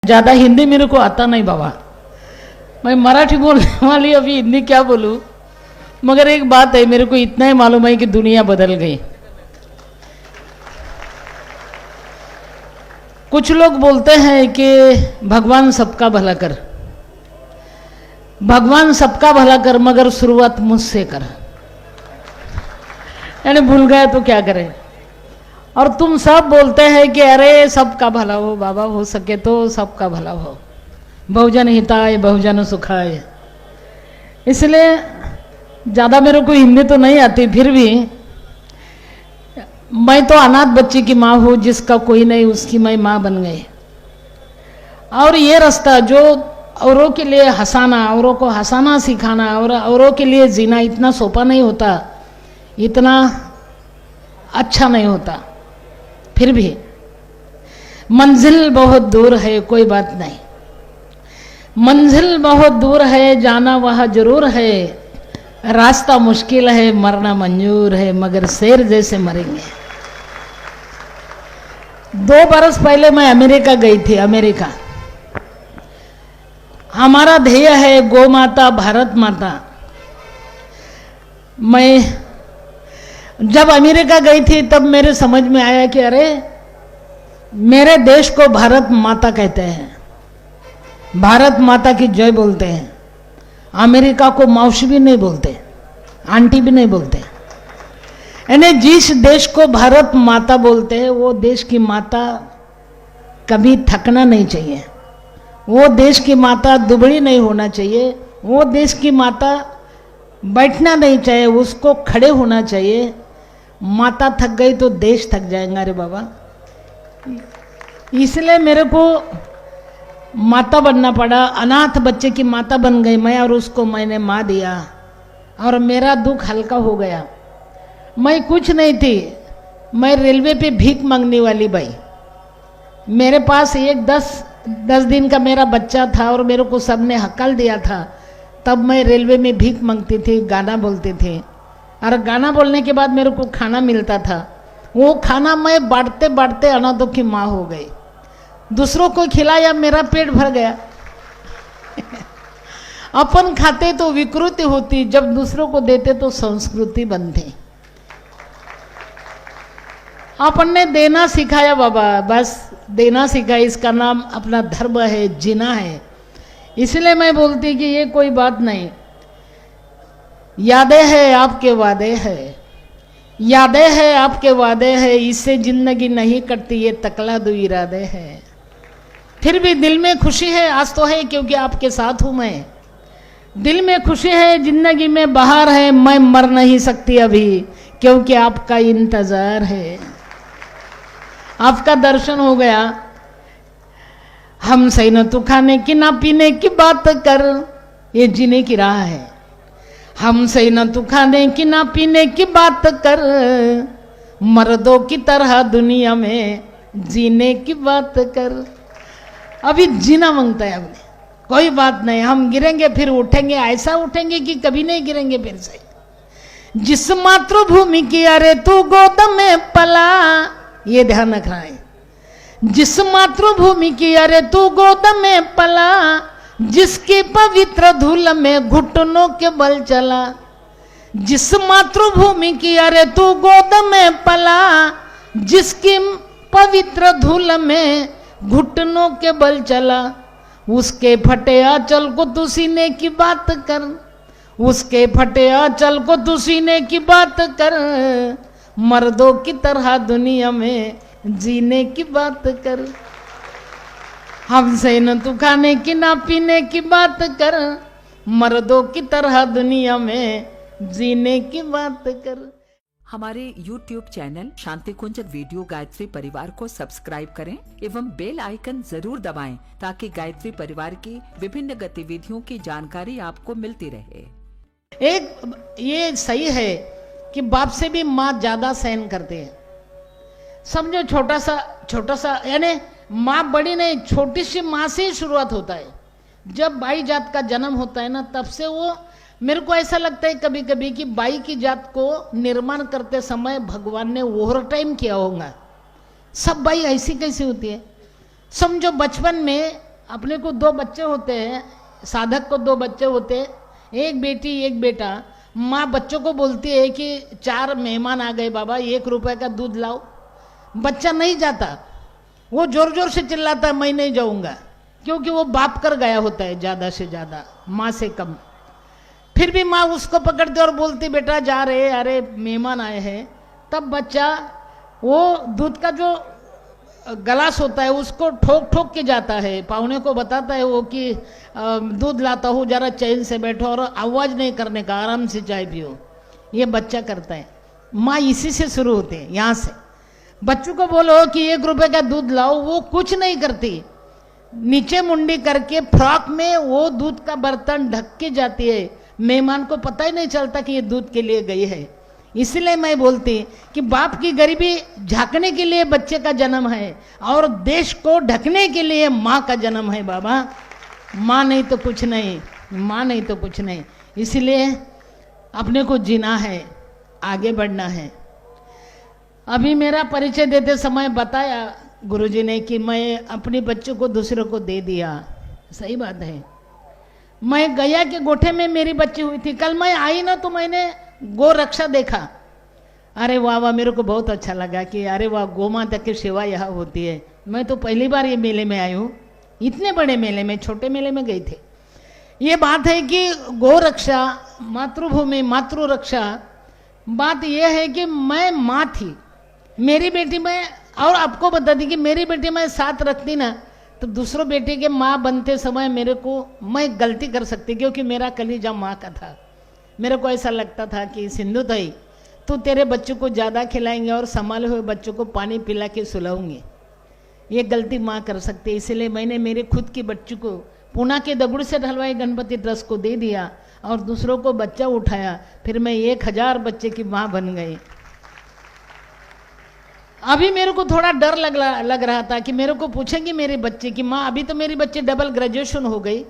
ज़्यादा हिंदी मेरे को आता नहीं बाबा, मैं मराठी बोलने वाली अभी हिंदी क्या बोलूँ। मगर एक बात है, मेरे को इतना ही मालूम है कि दुनिया बदल गई। कुछ लोग बोलते हैं कि भगवान सबका भला कर, भगवान सबका भला कर, मगर शुरुआत मुझसे कर। यानी भूल गए तो क्या करें। और तुम सब बोलते हैं कि अरे सबका भला हो बाबा, हो सके तो सबका भला हो, बहुजन हिताय बहुजन सुखाय। इसलिए ज़्यादा मेरे को हिंदी तो नहीं आती, फिर भी मैं तो अनाथ बच्ची की माँ हूँ, जिसका कोई नहीं उसकी मैं माँ बन गई। और ये रास्ता जो औरों के लिए हंसाना, औरों को हंसाना सिखाना और औरों के लिए जीना इतना सोपा नहीं होता, इतना अच्छा नहीं होता। फिर भी मंजिल बहुत दूर है, कोई बात नहीं, मंजिल बहुत दूर है, जाना वहाँ जरूर है। रास्ता मुश्किल है, मरना मंजूर है, मगर शेर जैसे मरेंगे। 2 बरस पहले मैं अमेरिका गई थी। अमेरिका हमारा ध्येय है गौ माता भारत माता। मैं जब अमेरिका गई थी तब मेरे समझ में आया कि अरे मेरे देश को भारत माता कहते हैं, भारत माता की जय बोलते हैं। अमेरिका को मौसी भी नहीं बोलते, आंटी भी नहीं बोलते। यानी जिस देश को भारत माता बोलते हैं वो देश की माता कभी थकना नहीं चाहिए, वो देश की माता दुबड़ी नहीं होना चाहिए, वो देश की माता बैठना नहीं चाहिए, उसको खड़े होना चाहिए। माता थक गई तो देश थक जाएगा रे बाबा। इसलिए मेरे को माता बनना पड़ा, अनाथ बच्चे की माता बन गई मैं, और उसको मैंने माँ दिया और मेरा दुख हल्का हो गया। मैं कुछ नहीं थी, मैं रेलवे पे भीख मांगने वाली भाई। मेरे पास एक 10 दिन का मेरा बच्चा था और मेरे को सबने हकल दिया था। तब मैं रेलवे में भीख मांगती थी, गाना बोलती थी, और गाना बोलने के बाद मेरे को खाना मिलता था। वो खाना मैं बांटते बांटते अनाथों की माँ हो गई। दूसरों को खिलाया, मेरा पेट भर गया। अपन खाते तो विकृति होती, जब दूसरों को देते तो संस्कृति बनती। अपन ने देना सिखाया बाबा, बस देना सिखाया, इसका नाम अपना धर्म है, जीना है। इसलिए मैं बोलती कि ये कोई बात नहीं। यादें हैं आपके वादे हैं, यादें हैं आपके वादे हैं, इससे जिंदगी नहीं कटती, ये तकला दो इरादे हैं। फिर भी दिल में खुशी है, आज तो है क्योंकि आपके साथ हूं मैं। दिल में खुशी है, जिंदगी में बहार है, मैं मर नहीं सकती अभी क्योंकि आपका इंतजार है। आपका दर्शन हो गया। हमसे न तू खाने की ना पीने की बात कर, ये जीने की राह है। हमसे न तू खाने की ना पीने की बात कर, मर्दों की तरह दुनिया में जीने की बात कर। अभी जीना मांगता है हमने। कोई बात नहीं, हम गिरेंगे फिर उठेंगे, ऐसा उठेंगे कि कभी नहीं गिरेंगे फिर से। जिस मातृभूमि की अरे तू गोद में पला, ये ध्यान रखना है। जिस मातृभूमि की अरे तू गोद में पला, जिसकी पवित्र धूल में घुटनों के बल चला। जिस मातृभूमि की अरे तू गोद में पला, जिसकी पवित्र धूल में घुटनों के बल चला, उसके फटे आंचल को तू सीने की बात कर, उसके फटे आंचल को तू सीने की बात कर, मर्दों की तरह दुनिया में जीने की बात कर। हमसे न तू खाने की ना पीने की बात कर, मर्दों की तरह दुनिया में जीने की बात कर। हमारे YouTube चैनल शांति कुंज वीडियो गायत्री परिवार को सब्सक्राइब करें एवं बेल आइकन जरूर दबाएं ताकि गायत्री परिवार की विभिन्न गतिविधियों की जानकारी आपको मिलती रहे। एक ये सही है कि बाप से भी माँ ज्यादा सहन करते हैं। समझो छोटा सा यानी माँ बड़ी नहीं, छोटी सी माँ से ही शुरुआत होता है। जब बाई जात का जन्म होता है ना, तब से वो, मेरे को ऐसा लगता है कभी कभी कि बाई की जात को निर्माण करते समय भगवान ने ओवर टाइम किया होगा। सब बाई ऐसी कैसी होती है। समझो बचपन में अपने को 2 बच्चे होते हैं, साधक को 2 बच्चे होते हैं, एक बेटी एक बेटा। माँ बच्चों को बोलती है कि 4 मेहमान आ गए बाबा, 1 रुपए का दूध लाओ। बच्चा नहीं जाता, वो जोर जोर से चिल्लाता है मैं नहीं जाऊंगा, क्योंकि वो बाप कर गया होता है ज़्यादा से ज़्यादा, माँ से कम। फिर भी माँ उसको पकड़ती और बोलती बेटा जा रहे, अरे मेहमान आए हैं। तब बच्चा वो दूध का जो गिलास होता है उसको ठोक ठोक के जाता है, पाहुने को बताता है वो कि दूध लाता हूँ, जरा चैन से बैठो और आवाज़ नहीं करने का, आराम से चाय पियो। ये बच्चा करता है। माँ इसी से शुरू होती है, यहाँ से। बच्चों को बोलो कि 1 रुपए का दूध लाओ, वो कुछ नहीं करती, नीचे मुंडी करके फ्रॉक में वो दूध का बर्तन ढक के जाती है। मेहमान को पता ही नहीं चलता कि ये दूध के लिए गई है। इसलिए मैं बोलती कि बाप की गरीबी झांकने के लिए बच्चे का जन्म है और देश को ढकने के लिए माँ का जन्म है बाबा। माँ नहीं तो कुछ नहीं, माँ नहीं तो कुछ नहीं। इसलिए अपने को जीना है, आगे बढ़ना है। अभी मेरा परिचय देते समय बताया गुरुजी ने कि मैं अपने बच्चों को दूसरों को दे दिया। सही बात है। मैं गया के गोठे में मेरी बच्ची हुई थी। कल मैं आई ना तो मैंने गो रक्षा देखा। अरे वाह वाह, मेरे को बहुत अच्छा लगा कि अरे वाह, गौ माता की सेवा यहाँ होती है। मैं तो पहली बार ये मेले में आई हूँ, इतने बड़े मेले में, छोटे मेले में गई थी। ये बात है कि गौ रक्षा, मातृभूमि, मातृ रक्षा। बात यह है कि मैं माँ थी, मेरी बेटी मैं, और आपको बता दी कि मेरी बेटी मैं साथ रखती ना तो दूसरों बेटे के माँ बनते समय मेरे को, मैं गलती कर सकती, क्योंकि मेरा कलीजा माँ का था। मेरे को ऐसा लगता था कि सिंधु ताई तो तेरे बच्चों को ज़्यादा खिलाएंगे और संभाले हुए बच्चों को पानी पिला के सुलाऊंगी। ये गलती माँ कर सकती है। इसलिए मैंने मेरे खुद की बच्ची को पूना के दगुड़ से ढलवाई गणपति ट्रस्ट को दे दिया और दूसरों को बच्चा उठाया। फिर मैं 1000 बच्चे की माँ बन गई। अभी मेरे को थोड़ा डर लग रहा था कि मेरे को पूछेंगे मेरे बच्चे की माँ, अभी तो मेरी बच्ची डबल ग्रेजुएशन हो गई,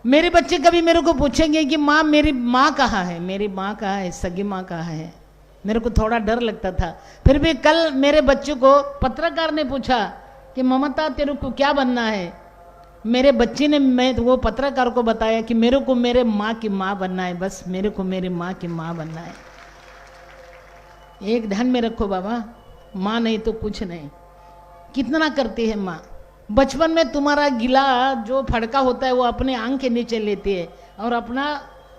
मेरे बच्चे कभी मेरे को पूछेंगे कि माँ मेरी माँ कहाँ है, मेरी माँ कहाँ है, सगी माँ कहाँ है। मेरे को थोड़ा डर लगता था। फिर भी कल मेरे बच्चे को पत्रकार ने पूछा कि ममता तेरे को क्या बनना है। मेरे बच्चे ने, मैं वो पत्रकार को बताया कि मेरे को मेरे माँ की माँ बनना है, बस मेरे को मेरी माँ की माँ बनना है। एक ध्यान में रखो बाबा, माँ नहीं तो कुछ नहीं। कितना करती है माँ। बचपन में तुम्हारा गिला जो फड़का होता है वो अपने आंख के नीचे लेती है और अपना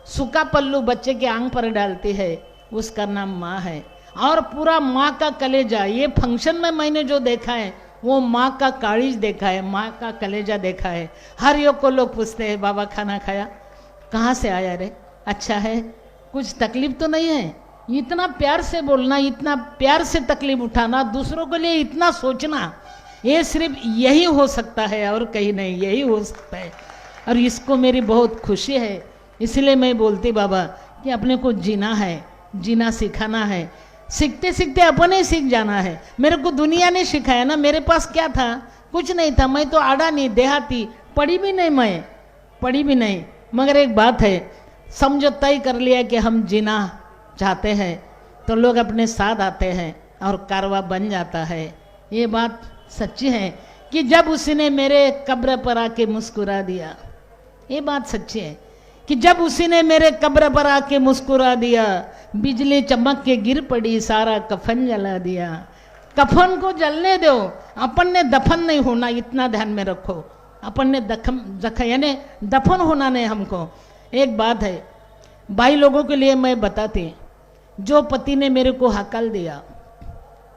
सूखा पल्लू बच्चे के आंख पर डालती है, उसका नाम माँ है। और पूरा माँ का कलेजा, ये फंक्शन में मैंने जो देखा है वो माँ का कालीज देखा है, माँ का कलेजा देखा है। हर योग को लोग पूछते हैं बाबा खाना खाया, कहाँ से आया रे, अच्छा है, कुछ तकलीफ तो नहीं है। इतना प्यार से बोलना, इतना प्यार से तकलीफ उठाना, दूसरों के लिए इतना सोचना, ये सिर्फ यही हो सकता है और कहीं नहीं, यही हो सकता है। और इसको मेरी बहुत खुशी है। इसलिए मैं बोलती बाबा कि अपने को जीना है, जीना सिखाना है। सीखते सीखते अपन ही सीख जाना है। मेरे को दुनिया ने सिखाया ना, मेरे पास क्या था, कुछ नहीं था। मैं तो आड़ा नहीं, देहाती, पढ़ी भी नहीं, मैं पढ़ी भी नहीं। मगर एक बात है, समझो तय कर लिया कि हम जीना चाहते हैं तो लोग अपने साथ आते हैं और कारवा बन जाता है। ये बात सच्ची है कि जब उसने मेरे कब्र पर आके मुस्कुरा दिया, ये बात सच्ची है कि जब उसी ने मेरे कब्र पर आके मुस्कुरा दिया, बिजली चमक के गिर पड़ी, सारा कफन जला दिया। कफन को जलने दो, अपन ने दफन नहीं होना, इतना ध्यान में रखो। अपन ने यानी दफन होना नहीं हमको। एक बात है भाई लोगों के लिए मैं बताती, जो पति ने मेरे को हकल दिया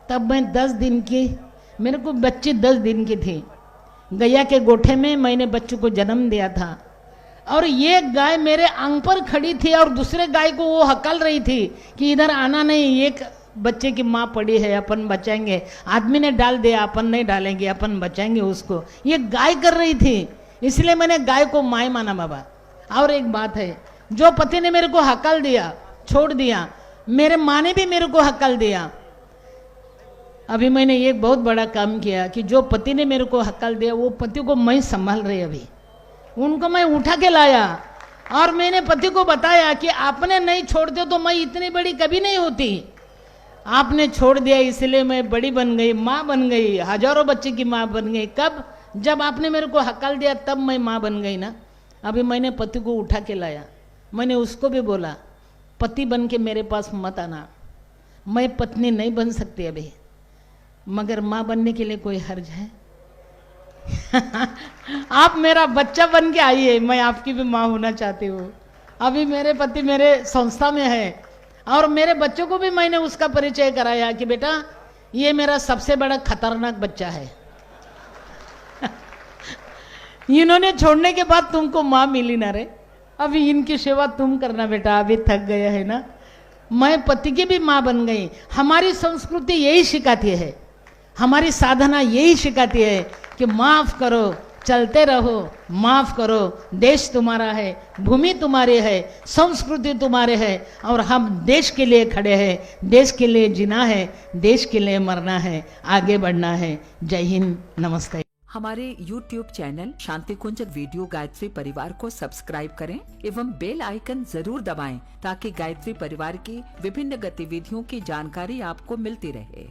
तब मैं 10 दिन की, मेरे को बच्ची 10 दिन की थी, गैया के गोठे में मैंने बच्चों को जन्म दिया था। और ये गाय मेरे आंग पर खड़ी थी और दूसरे गाय को वो हकल रही थी कि इधर आना नहीं, एक बच्चे की माँ पड़ी है, अपन बचाएंगे। आदमी ने डाल दिया, अपन नहीं डालेंगे, अपन बचाएंगे उसको। ये गाय कर रही थी, इसलिए मैंने गाय को माँ माना बाबा। और एक बात है, जो पति ने मेरे को हकल दिया, छोड़ दिया, मेरे माँ ने भी मेरे को हकल दिया। अभी मैंने एक बहुत बड़ा काम किया कि जो पति ने मेरे को हकल दिया वो पति को मैं संभाल रही, अभी उनको मैं उठा के लाया और मैंने पति को बताया कि आपने नहीं छोड़ते तो मैं इतनी बड़ी कभी नहीं होती, आपने छोड़ दिया इसलिए मैं बड़ी बन गई, माँ बन गई, हजारों बच्चे की माँ बन गई। कब? जब आपने मेरे को हकाल दिया तब मैं माँ बन गई ना। अभी मैंने पति को उठा के लाया, मैंने उसको भी बोला पति बन के मेरे पास मत आना, मैं पत्नी नहीं बन सकती अभी, मगर माँ बनने के लिए कोई हर्ज है? आप मेरा बच्चा बन के आइए, मैं आपकी भी माँ होना चाहती हूँ। अभी मेरे पति मेरे संस्था में है और मेरे बच्चों को भी मैंने उसका परिचय कराया कि बेटा ये मेरा सबसे बड़ा खतरनाक बच्चा है। इन्होंने छोड़ने के बाद तुमको माँ मिली ना रे, अभी इनकी सेवा तुम करना बेटा, अभी थक गए है ना। मैं पति की भी माँ बन गई। हमारी संस्कृति यही सिखाती है, हमारी साधना यही सिखाती है कि माफ करो, चलते रहो, माफ करो। देश तुम्हारा है, भूमि तुम्हारी है, संस्कृति तुम्हारे है और हम देश के लिए खड़े हैं। देश के लिए जीना है, देश के लिए मरना है, आगे बढ़ना है। जय हिंद, नमस्ते। हमारे YouTube चैनल शांति कुंज वीडियो गायत्री परिवार को सब्सक्राइब करें एवं बेल आइकन जरूर दबाएं ताकि गायत्री परिवार की विभिन्न गतिविधियों की जानकारी आपको मिलती रहे।